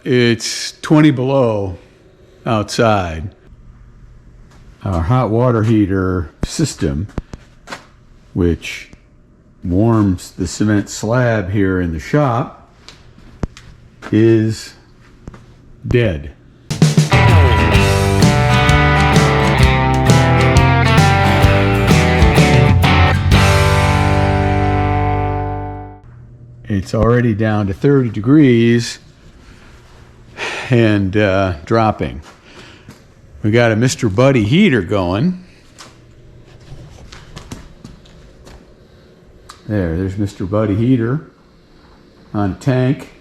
it's 20 below outside. Our hot water heater system, which warms the cement slab here in the shop, is dead. It's already down to 30 degrees and dropping. We got a Mr. Buddy heater going. There's Mr. Buddy heater on a tank.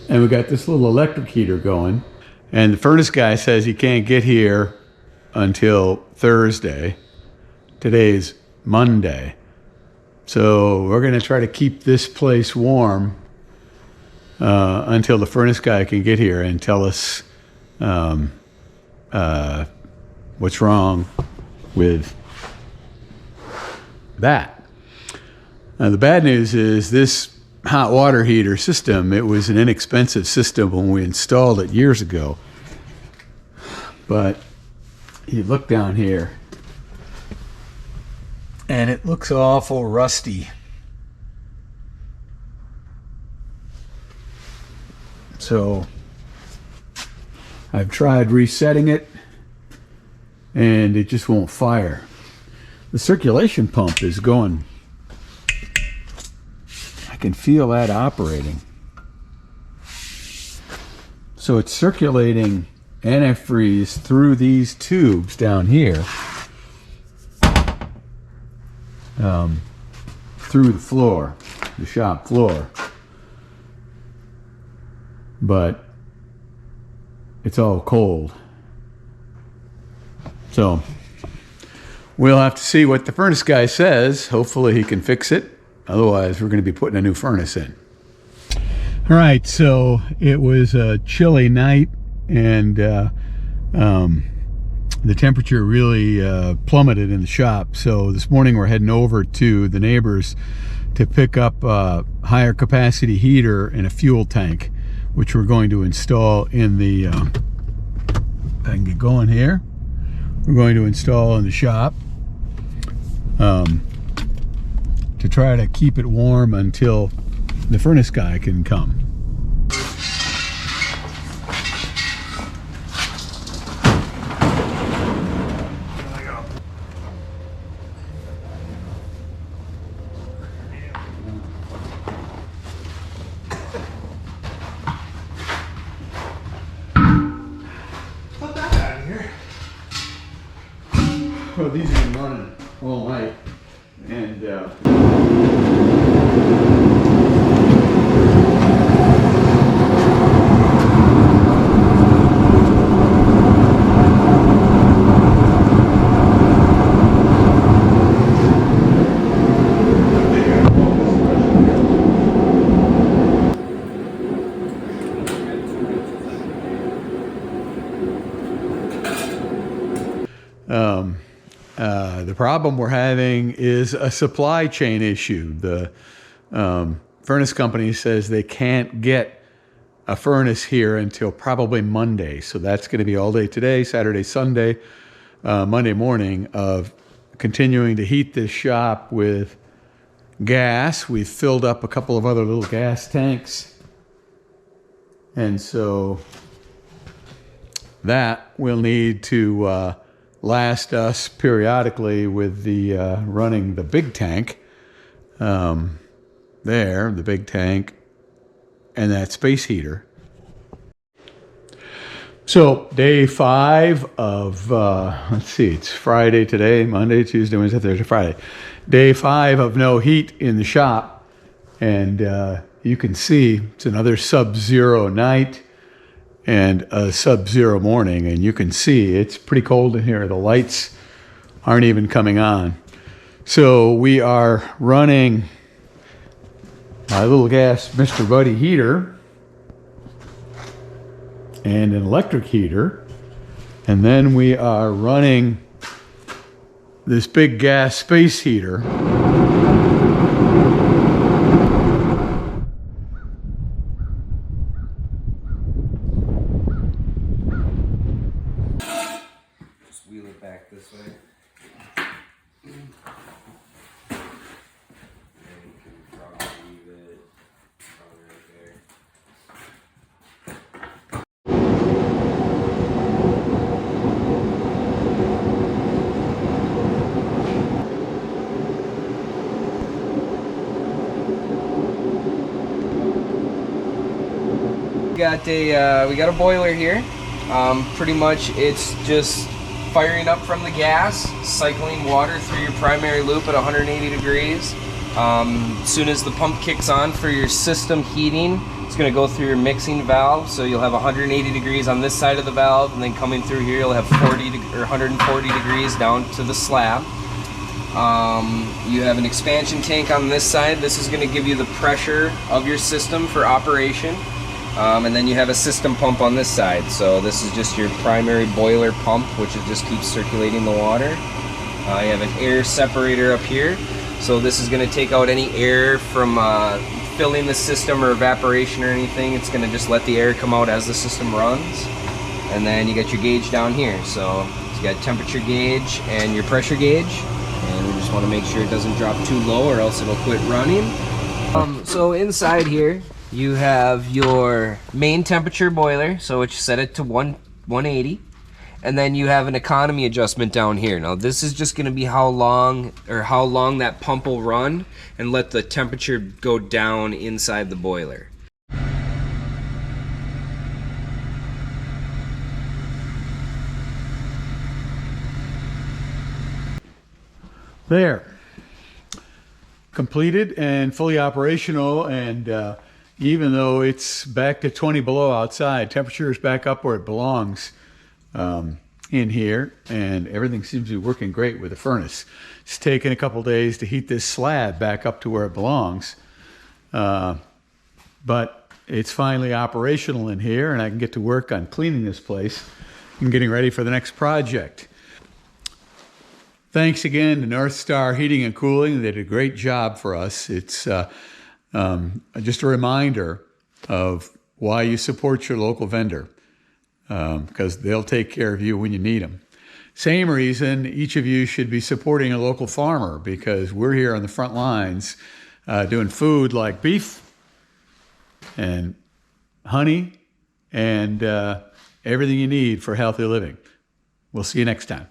And we got this little electric heater going. And the furnace guy says he can't get here until Thursday. Today's Monday. So we're going to try to keep this place warm until the furnace guy can get here and tell us what's wrong with that. Now, the bad news is this hot water heater system, it was an inexpensive system when we installed it years ago. But you look down here, and it looks awful rusty. So I've tried resetting it, and it just won't fire. The circulation pump is going. I can feel that operating. So it's circulating antifreeze through these tubes down here. Through the floor, the shop floor. But it's all cold. So we'll have to see what the furnace guy says. Hopefully he can fix it. Otherwise, we're going to be putting a new furnace in. All right, so it was a chilly night, and the temperature really plummeted in the shop. So this morning we're heading over to the neighbors to pick up a higher capacity heater and a fuel tank, which we're going to install in the, if I can get going here, we're going to install in the shop to try to keep it warm until the furnace guy can come. Well, these have been running all night, and the problem we're having is a supply chain issue. The furnace company says they can't get a furnace here until probably Monday. So that's going to be all day today, Saturday, Sunday, Monday morning of continuing to heat this shop with gas. We've filled up a couple of other little gas tanks. And so that will need to last us periodically with the running the big tank there, the big tank, and that space heater. So day 5 of, let's see, it's Friday today, Monday, Tuesday, Wednesday, Thursday, Friday. Day 5 of no heat in the shop, and you can see it's another sub-zero night and a sub-zero morning, and you can see it's pretty cold in here. The lights aren't even coming on. So we are running my little gas Mr. Buddy heater and an electric heater, and then we are running this big gas space heater. this way. And you can probably leave it probably right there. We got a boiler here. Pretty much it's just firing up from the gas, cycling water through your primary loop at 180 degrees. As soon as the pump kicks on for your system heating, it's going to go through your mixing valve, so you'll have 180 degrees on this side of the valve, and then coming through here you'll have 140 degrees down to the slab. You have an expansion tank on this side. This is going to give you the pressure of your system for operation. And then you have a system pump on this side. So this is just your primary boiler pump, which just keeps circulating the water. You have an air separator up here. So this is going to take out any air from filling the system or evaporation or anything. It's going to just let the air come out as the system runs. And then you got your gauge down here. So you got temperature gauge and your pressure gauge. And we just want to make sure it doesn't drop too low or else it'll quit running. So inside here, you have your main temperature boiler, so it's set it to 180, and then you have an economy adjustment down here. Now this is just going to be how long that pump will run and let the temperature go down inside the boiler. There. Completed and fully operational, and even though it's back to 20 below outside, temperature is back up where it belongs in here, and everything seems to be working great with the furnace. It's taken a couple days to heat this slab back up to where it belongs, but it's finally operational in here, and I can get to work on cleaning this place and getting ready for the next project. Thanks again to North Star Heating and Cooling. They did a great job for us. It's just a reminder of why you support your local vendor, because they'll take care of you when you need them. Same reason each of you should be supporting a local farmer, because we're here on the front lines doing food like beef and honey and everything you need for healthy living. We'll see you next time.